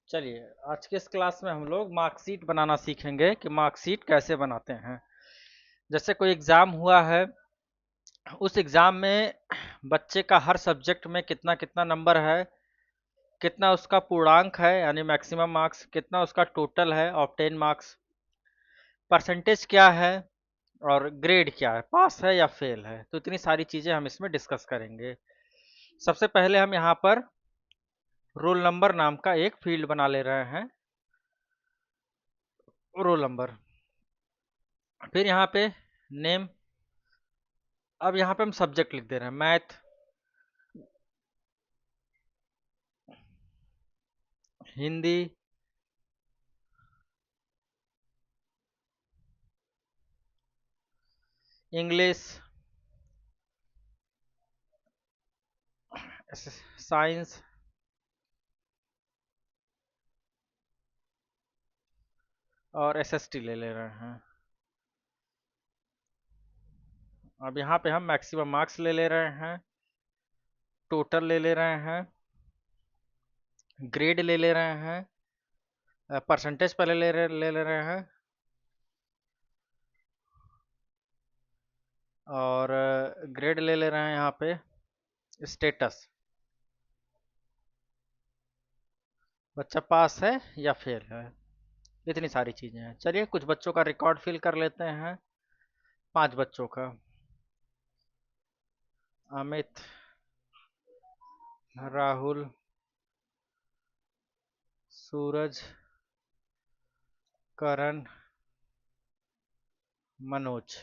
चलिए, आज के इस क्लास में हम लोग मार्कशीट बनाना सीखेंगे कि मार्कशीट कैसे बनाते हैं। जैसे कोई एग्ज़ाम हुआ है, उस एग्ज़ाम में बच्चे का हर सब्जेक्ट में कितना कितना नंबर है, कितना उसका पूर्णांक है यानी मैक्सिमम मार्क्स, कितना उसका टोटल है ऑब्टेन मार्क्स, परसेंटेज क्या है और ग्रेड क्या है, पास है या फेल है। तो इतनी सारी चीज़ें हम इसमें डिस्कस करेंगे। सबसे पहले हम यहाँ पर रोल नंबर नाम का एक फील्ड बना ले रहे हैं, रोल नंबर। फिर यहाँ पे नेम। अब यहाँ पे हम सब्जेक्ट लिख दे रहे हैं, मैथ, हिंदी, इंग्लिश, साइंस और एसएसटी ले ले रहे हैं। अब यहाँ पे हम मैक्सिमम मार्क्स ले ले रहे हैं, टोटल ले ले रहे हैं, ग्रेड ले ले रहे हैं, परसेंटेज पहले ले रहे हैं और ग्रेड ले ले रहे हैं यहाँ पे, स्टेटस, बच्चा पास है या फेल है। इतनी सारी चीज़ें हैं। चलिए कुछ बच्चों का रिकॉर्ड फिल कर लेते हैं। 5 बच्चों का, अमित, राहुल, सूरज, करण, मनोज,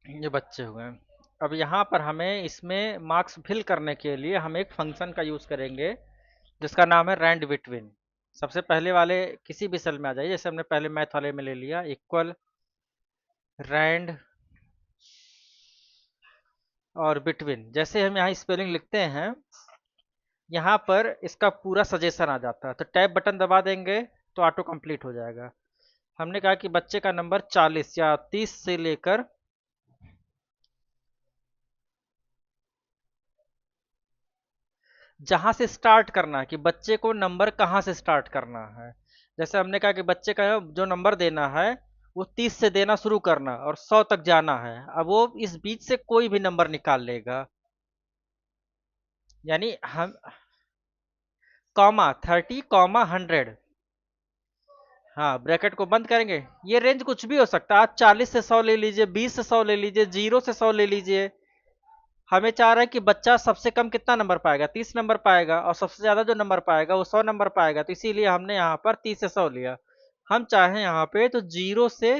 ये बच्चे हुए हैं। अब यहाँ पर हमें इसमें मार्क्स फिल करने के लिए हम एक फंक्शन का यूज़ करेंगे जिसका नाम है रैंड बिटवीन। सबसे पहले वाले किसी भी सेल में आ जाइए, जैसे हमने पहले मैथ वाले में ले लिया, इक्वल रैंड और बिटवीन। जैसे हम यहाँ स्पेलिंग लिखते हैं, यहाँ पर इसका पूरा सजेशन आ जाता है, तो टैब बटन दबा देंगे तो ऑटो कंप्लीट हो जाएगा। हमने कहा कि बच्चे का नंबर 40 या 30 से लेकर जहां से स्टार्ट करना है, कि बच्चे को नंबर कहाँ से स्टार्ट करना है। जैसे हमने कहा कि बच्चे का जो नंबर देना है वो 30 से देना शुरू करना और 100 तक जाना है। अब वो इस बीच से कोई भी नंबर निकाल लेगा, यानी हम कॉमा 30 कॉमा 100, हाँ ब्रैकेट को बंद करेंगे। ये रेंज कुछ भी हो सकता है, आप 40 से 100 ले लीजिए, 20 से 100 ले लीजिए, 0 से 100 ले लीजिए। हमें चाह रहा है कि बच्चा सबसे कम कितना नंबर पाएगा, 30 नंबर पाएगा, और सबसे ज्यादा जो नंबर पाएगा वो 100 नंबर पाएगा। तो इसीलिए हमने यहाँ पर 30 से 100 लिया। हम चाहें यहाँ पे तो 0 से,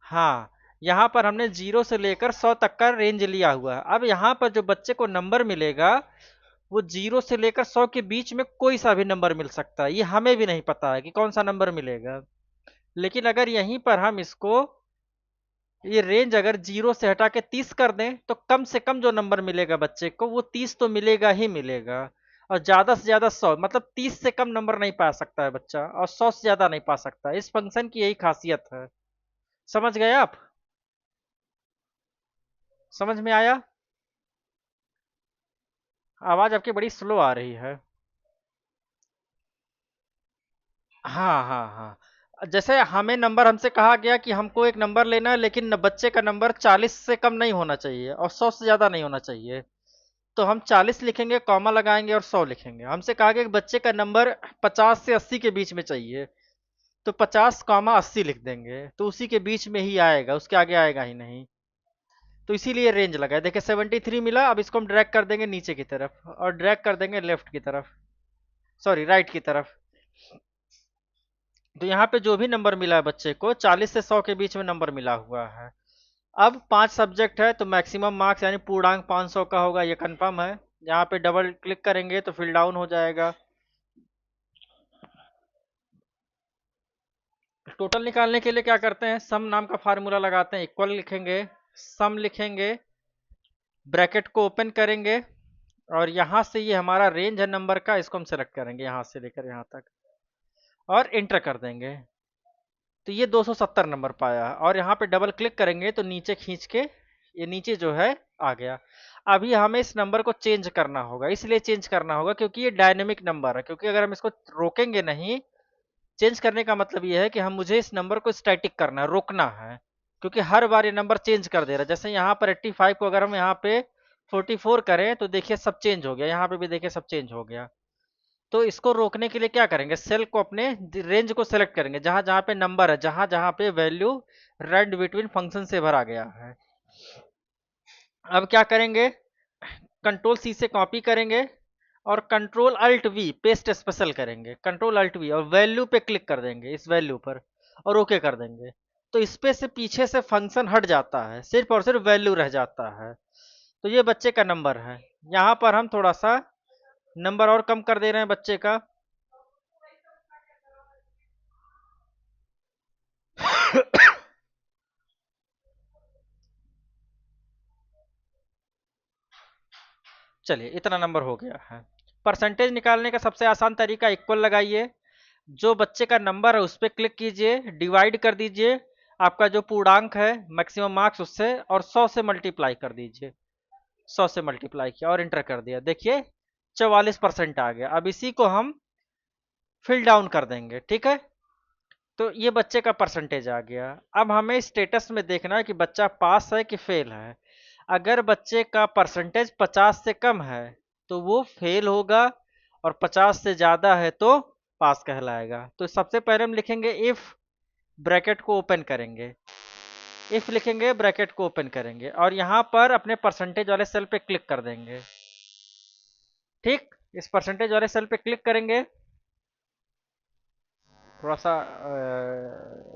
हाँ यहाँ पर हमने 0 से लेकर 100 तक का रेंज लिया हुआ है। अब यहाँ पर जो बच्चे को नंबर मिलेगा वो 0 से लेकर 100 के बीच में कोई सा भी नंबर मिल सकता है। ये हमें भी नहीं पता है कि कौन सा नंबर मिलेगा। लेकिन अगर यहीं पर हम इसको, ये रेंज अगर 0 से हटा के 30 कर दें तो कम से कम जो नंबर मिलेगा बच्चे को वो 30 तो मिलेगा ही मिलेगा। और ज्यादा से ज्यादा 100, मतलब 30 से कम नंबर नहीं पा सकता है बच्चा, और 100 से ज्यादा नहीं पा सकता। इस फंक्शन की यही खासियत है। समझ गए आप? समझ में आया? आवाज आपकी बड़ी स्लो आ रही है। हाँ हाँ हाँ, जैसे हमें नंबर, हमसे कहा गया कि हमको एक नंबर लेना है, लेकिन बच्चे का नंबर 40 से कम नहीं होना चाहिए और 100 से ज्यादा नहीं होना चाहिए। तो हम 40 लिखेंगे, कॉमा लगाएंगे और 100 लिखेंगे। हमसे कहा गया कि बच्चे का नंबर 50 से 80 के बीच में चाहिए, तो 50 कॉमा 80 लिख देंगे, तो उसी के बीच में ही आएगा, उसके आगे आएगा ही नहीं। तो इसीलिए रेंज लगाए। देखिए 73 मिला। अब इसको हम ड्रैग कर देंगे नीचे की तरफ और ड्रैग कर देंगे लेफ्ट की तरफ, सॉरी राइट की तरफ। तो यहाँ पे जो भी नंबर मिला है बच्चे को, 40 से 100 के बीच में नंबर मिला हुआ है। अब 5 सब्जेक्ट है तो मैक्सिमम मार्क्स यानी पूर्णांक 500 का होगा, ये कंफर्म है। यहाँ पे डबल क्लिक करेंगे तो फिल डाउन हो जाएगा। टोटल निकालने के लिए क्या करते हैं, सम नाम का फार्मूला लगाते हैं। इक्वल लिखेंगे, सम लिखेंगे, ब्रैकेट को ओपन करेंगे, और यहाँ से ये हमारा रेंज है नंबर का, इसको हम सेलेक्ट करेंगे यहाँ से लेकर यहाँ तक और इंटर कर देंगे। तो ये 270 नंबर पाया, और यहाँ पे डबल क्लिक करेंगे तो नीचे खींच के ये नीचे जो है आ गया। अभी हमें इस नंबर को चेंज करना होगा, इसलिए चेंज करना होगा क्योंकि ये डायनेमिक नंबर है, क्योंकि अगर हम इसको रोकेंगे नहीं, चेंज करने का मतलब ये है कि हम मुझे इस नंबर को स्टैटिक करना है, रोकना है, क्योंकि हर बार ये नंबर चेंज कर दे रहा है। जैसे यहाँ पर 85 को अगर हम यहाँ पे 44 करें तो देखिए सब चेंज हो गया, यहाँ पे भी देखिए सब चेंज हो गया। तो इसको रोकने के लिए क्या करेंगे, सेल को अपने रेंज को सेलेक्ट करेंगे, जहां जहां पे नंबर है, जहां जहां पे वैल्यू रेंज बिटवीन फंक्शन से भरा गया है। अब क्या करेंगे, कंट्रोल सी से कॉपी करेंगे और control alt V paste special करेंगे, कंट्रोल अल्ट वी और वैल्यू पे क्लिक कर देंगे, इस वैल्यू पर, और ओके कर देंगे। तो इस पे से पीछे से फंक्शन हट जाता है, सिर्फ और सिर्फ वैल्यू रह जाता है। तो ये बच्चे का नंबर है। यहाँ पर हम थोड़ा सा नंबर और कम कर दे रहे हैं बच्चे का। चलिए इतना नंबर हो गया है। परसेंटेज निकालने का सबसे आसान तरीका इक्वल लगाइए, जो बच्चे का नंबर है उस पर क्लिक कीजिए, डिवाइड कर दीजिए आपका जो पूर्णांक है मैक्सिमम मार्क्स उससे, और 100 से मल्टीप्लाई कर दीजिए। 100 से मल्टीप्लाई किया और इंटर कर दिया, देखिए 44% आ गया। अब इसी को हम फिल डाउन कर देंगे, ठीक है। तो ये बच्चे का परसेंटेज आ गया। अब हमें स्टेटस में देखना है कि बच्चा पास है कि फेल है। अगर बच्चे का परसेंटेज 50 से कम है तो वो फेल होगा, और 50 से ज़्यादा है तो पास कहलाएगा। तो सबसे पहले हम लिखेंगे इफ़, ब्रैकेट को ओपन करेंगे, इफ़ लिखेंगे, ब्रैकेट को ओपन करेंगे, और यहाँ पर अपने परसेंटेज वाले सेल पे क्लिक कर देंगे। ठीक, इस परसेंटेज वाले सेल पे क्लिक करेंगे। थोड़ा सा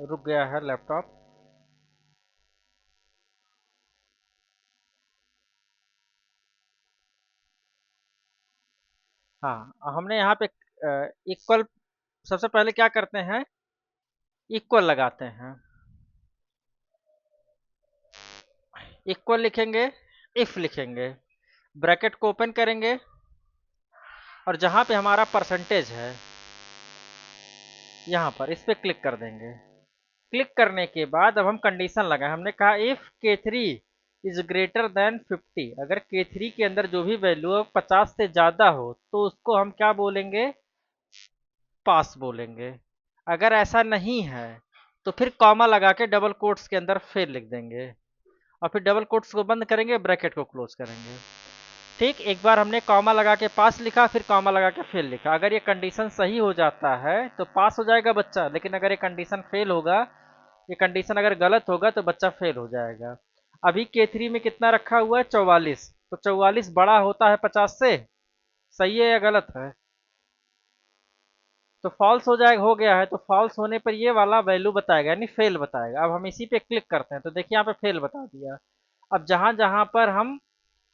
रुक गया है लैपटॉप। हाँ, हमने यहाँ पे इक्वल, सबसे पहले क्या करते हैं, इक्वल लगाते हैं। इक्वल लिखेंगे, इफ लिखेंगे, ब्रैकेट को ओपन करेंगे, और जहाँ पे हमारा परसेंटेज है यहाँ पर इस पे क्लिक कर देंगे। क्लिक करने के बाद अब हम कंडीशन लगाएं। हमने कहा if K3 is greater than 50, अगर K3 के अंदर जो भी वैल्यू 50 से ज़्यादा हो तो उसको हम क्या बोलेंगे, पास बोलेंगे। अगर ऐसा नहीं है तो फिर कॉमा लगा के डबल कोट्स के अंदर फेल लिख देंगे, और फिर डबल कोट्स को बंद करेंगे, ब्रैकेट को क्लोज करेंगे। ठीक, एक बार हमने कॉमा लगा के पास लिखा, फिर कॉमा लगा के फेल लिखा। अगर ये कंडीशन सही हो जाता है तो पास हो जाएगा बच्चा, लेकिन अगर ये कंडीशन फेल होगा, ये कंडीशन अगर गलत होगा तो बच्चा फेल हो जाएगा। अभी K3 में कितना रखा हुआ है, 44, तो 44 बड़ा होता है 50 से, सही है या गलत है, तो फॉल्स हो जाएगा, हो गया है। तो फॉल्स होने पर ये वाला वैल्यू बताएगा, यानी फेल बताएगा। अब हम इसी पे क्लिक करते हैं तो देखिए यहाँ पे फेल बता दिया। अब जहां जहां पर हम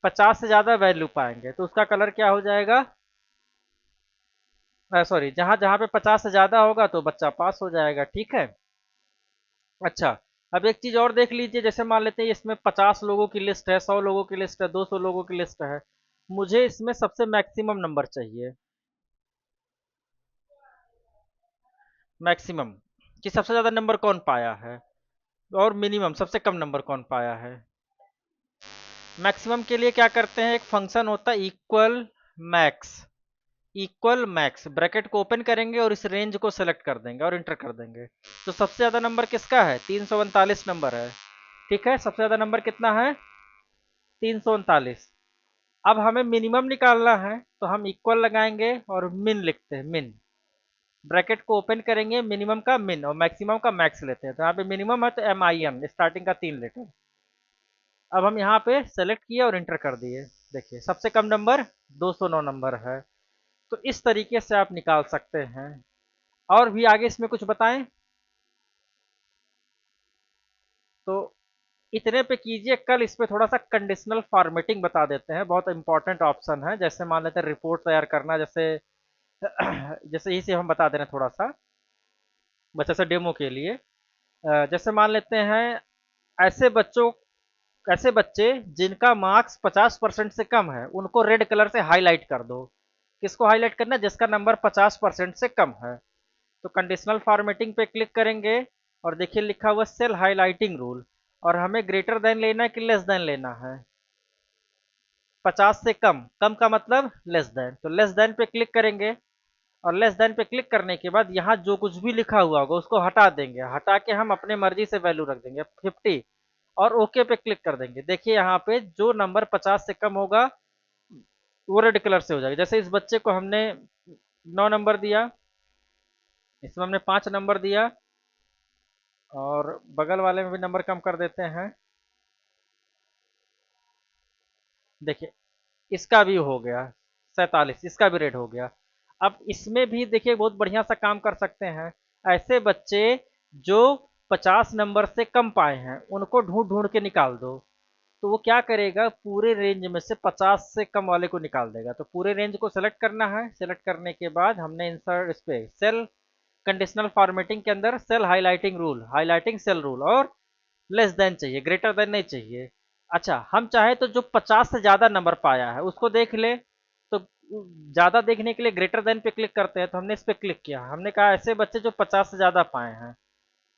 50 से ज्यादा वैल्यू पाएंगे तो उसका कलर क्या हो जाएगा, सॉरी, जहां जहां पे 50 से ज्यादा होगा तो बच्चा पास हो जाएगा, ठीक है। अच्छा, अब एक चीज और देख लीजिए, जैसे मान लेते हैं इसमें 50 लोगों की लिस्ट है, 100 लोगों की लिस्ट है, 200 लोगों की लिस्ट है, मुझे इसमें सबसे मैक्सिमम नंबर चाहिए, मैक्सिमम कि सबसे ज्यादा नंबर कौन पाया है, और मिनिमम सबसे कम नंबर कौन पाया है। मैक्सिमम के लिए क्या करते हैं, एक फंक्शन होता है equal max, equal max, bracket को ओपन करेंगे और इस रेंज को सेलेक्ट कर देंगे और इंटर कर देंगे। तो सबसे ज्यादा नंबर किसका है, 339 नंबर है, ठीक है। सबसे ज्यादा नंबर कितना है, 339। अब हमें मिनिमम निकालना है तो हम इक्वल लगाएंगे और मिन लिखते हैं, मिन, ब्रैकेट को ओपन करेंगे, मिनिमम का मिन और मैक्सिमम का मैक्स लेते हैं। तो यहाँ पे मिनिमम है तो MIN, स्टार्टिंग का 3 लेटर। अब हम यहाँ पे सेलेक्ट किए और इंटर कर दिए, देखिए सबसे कम नंबर 209 नंबर है। तो इस तरीके से आप निकाल सकते हैं। और भी आगे इसमें कुछ बताएं तो इतने पे कीजिए, कल इस पे थोड़ा सा कंडीशनल फॉर्मेटिंग बता देते हैं, बहुत इंपॉर्टेंट ऑप्शन है। जैसे मान लेते हैं रिपोर्ट तैयार करना, जैसे जैसे इसे हम बता दे रहे हैं थोड़ा सा बच्चे से डेमो के लिए। जैसे मान लेते हैं ऐसे बच्चों, ऐसे बच्चे जिनका मार्क्स 50% से कम है उनको रेड कलर से हाईलाइट कर दो। किसको हाईलाइट करना है, जिसका नंबर 50% से कम है। तो कंडीशनल फॉर्मेटिंग पे क्लिक करेंगे और देखिए लिखा हुआ सेल हाईलाइटिंग रूल, और हमें ग्रेटर देन लेना है कि लेस देन लेना है, 50 से कम, कम का मतलब लेस देन, तो लेस देन पे क्लिक करेंगे और लेस देन पे क्लिक करने के बाद यहाँ जो कुछ भी लिखा हुआ होगा उसको हटा देंगे, हटा के हम अपने मर्जी से वैल्यू रख देंगे 50 और ओके पे क्लिक कर देंगे। देखिए यहाँ पे जो नंबर 50 से कम होगा वो रेड कलर से हो जाएगा। जैसे इस बच्चे को हमने 9 नंबर दिया, इसमें हमने 5 नंबर दिया और बगल वाले में भी नंबर कम कर देते हैं। देखिए इसका भी हो गया 47, इसका भी रेड हो गया। अब इसमें भी देखिए बहुत बढ़िया सा काम कर सकते हैं। ऐसे बच्चे जो 50 नंबर से कम पाए हैं उनको ढूंढ ढूंढ के निकाल दो, तो वो क्या करेगा पूरे रेंज में से 50 से कम वाले को निकाल देगा। तो पूरे रेंज को सेलेक्ट करना है, सेलेक्ट करने के बाद हमने इंसर्ट इस पे सेल कंडीशनल फॉर्मेटिंग के अंदर cell highlighting rule, highlighting cell rule, और लेस देन चाहिए, ग्रेटर देन नहीं चाहिए। अच्छा हम चाहे तो जो 50 से ज्यादा नंबर पाया है उसको देख ले, तो ज्यादा देखने के लिए ग्रेटर देन पे क्लिक करते हैं। तो हमने इस पे क्लिक किया, हमने कहा ऐसे बच्चे जो 50 से ज्यादा पाए हैं,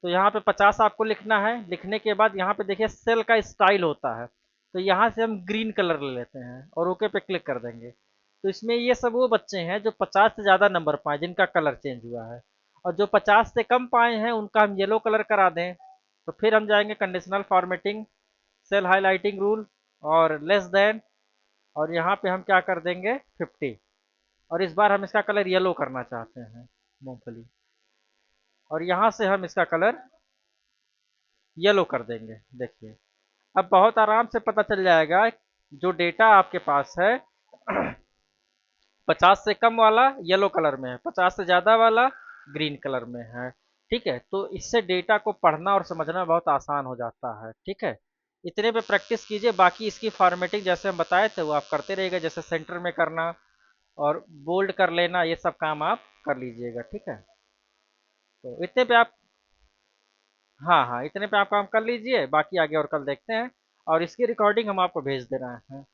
तो यहाँ पे 50 आपको लिखना है। लिखने के बाद यहाँ पे देखिए सेल का स्टाइल होता है, तो यहाँ से हम ग्रीन कलर ले लेते हैं और ओके पे क्लिक कर देंगे। तो इसमें ये सब वो बच्चे हैं जो 50 से ज़्यादा नंबर पाए जिनका कलर चेंज हुआ है, और जो 50 से कम पाए हैं उनका हम येलो कलर करा दें। तो फिर हम जाएंगे conditional formatting, cell highlighting rule और लेस देन, और यहाँ पे हम क्या कर देंगे 50, और इस बार हम इसका कलर येलो करना चाहते हैं मूंगफली, और यहाँ से हम इसका कलर येलो कर देंगे। देखिए अब बहुत आराम से पता चल जाएगा जो डेटा आपके पास है 50 से कम वाला येलो कलर में है, 50 से ज़्यादा वाला ग्रीन कलर में है। ठीक है, तो इससे डेटा को पढ़ना और समझना बहुत आसान हो जाता है। ठीक है, इतने पे प्रैक्टिस कीजिए, बाकी इसकी फॉर्मेटिंग जैसे हम बताए थे वो आप करते रहिएगा, जैसे सेंटर में करना और बोल्ड कर लेना, ये सब काम आप कर लीजिएगा। ठीक है, तो इतने पे आप, हाँ हाँ इतने पे आप काम कर लीजिए, बाकी आगे और कल देखते हैं, और इसकी रिकॉर्डिंग हम आपको भेज दे रहे हैं।